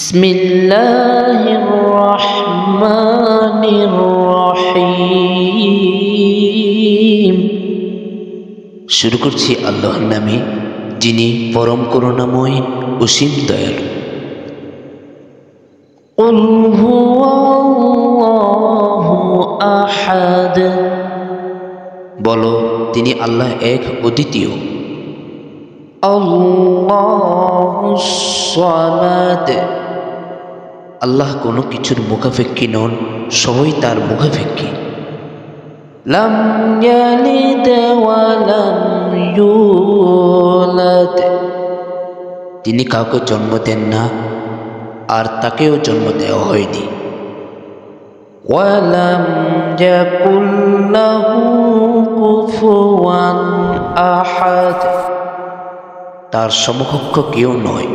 বিসমিল্লাহির রহমানির রহিম। শুরু করছি আল্লাহর নামে, যিনি পরম করুণাময় অসীম দয়ালু। কুল হুয়াল্লাহু আহাদ, বলো তিনি আল্লাহ এক অদ্বিতীয়। আল্লাহুস সামাদ, আল্লাহ কোনো কিছুর মুখাপেক্ষী নন, সবই তার মুখাপেক্ষী। লাম ইয়ালিদ ওয়া লাম ইউলাদ, তিনি কাউকে জন্ম দেন না আর তাকেও জন্ম দেওয়া হয়নি। ওয়া লাম ইয়াকুল লাহু কুফুয়ান আহাদ, তার সমকক্ষ কেউ নয়।